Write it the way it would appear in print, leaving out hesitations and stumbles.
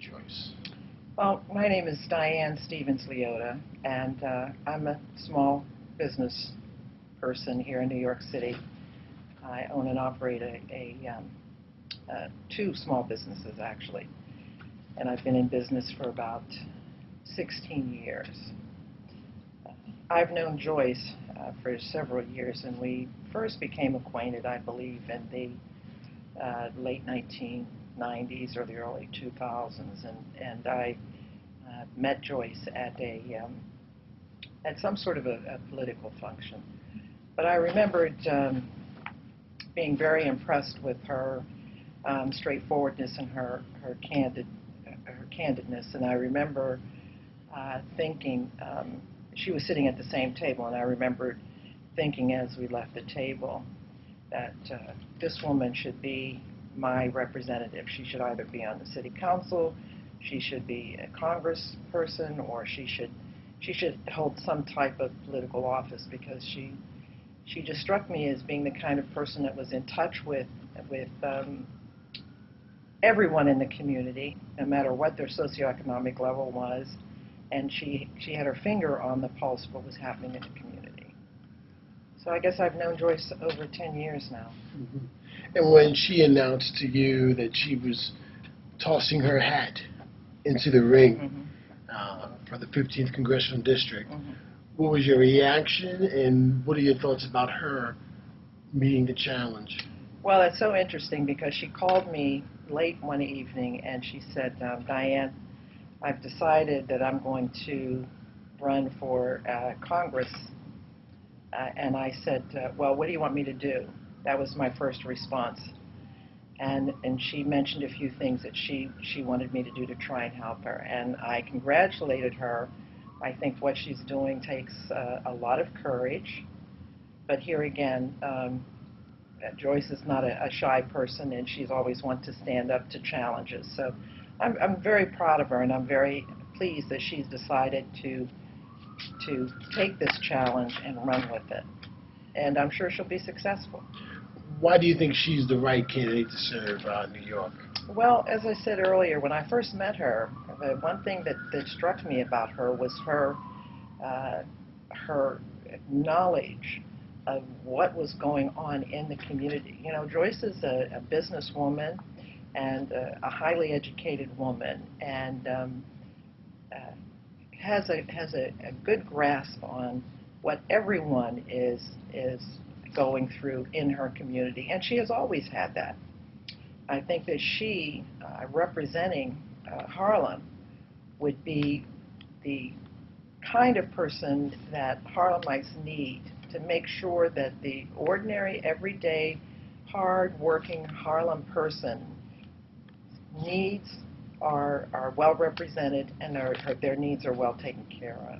Joyce? Well, my name is Diane Stevens Liotta, and I'm a small business person here in New York City. I own and operate two small businesses, actually, and I've been in business for about 16 years. I've known Joyce for several years, and we first became acquainted, I believe, in the late 1990s or the early 2000s, and I met Joyce at some sort of a political function. But I remembered being very impressed with her straightforwardness and her candidness, and I remember thinking, she was sitting at the same table, and I remembered thinking as we left the table that this woman should be my representative. She should either be on the city council, she should be a congressperson, or she should hold some type of political office, because she just struck me as being the kind of person that was in touch with everyone in the community, no matter what their socioeconomic level was, and she had her finger on the pulse of what was happening in the community. So I guess I've known Joyce over 10 years now. Mm-hmm. And when she announced to you that she was tossing her hat into the ring for the 15th Congressional District, what was your reaction, and what are your thoughts about her meeting the challenge? Well, it's so interesting because she called me late one evening and she said, Diane, I've decided that I'm going to run for Congress. And I said, well, what do you want me to do? That was my first response. And she mentioned a few things that she wanted me to do to try and help her. And I congratulated her. I think what she's doing takes a lot of courage. But here again, Joyce is not a shy person, and she's always wanted to stand up to challenges. So I'm very proud of her, and I'm very pleased that she's decided to take this challenge and run with it. And I'm sure she'll be successful. Why do you think she's the right candidate to serve New York? Well, as I said earlier, when I first met her, the one thing that struck me about her was her knowledge of what was going on in the community. You know, Joyce is a businesswoman and a highly educated woman, and has a good grasp on what everyone is going through in her community, and she has always had that. I think that she, representing Harlem, would be the kind of person that Harlemites need to make sure that the ordinary, everyday, hard-working Harlem person needs are well represented, and their needs are well taken care of.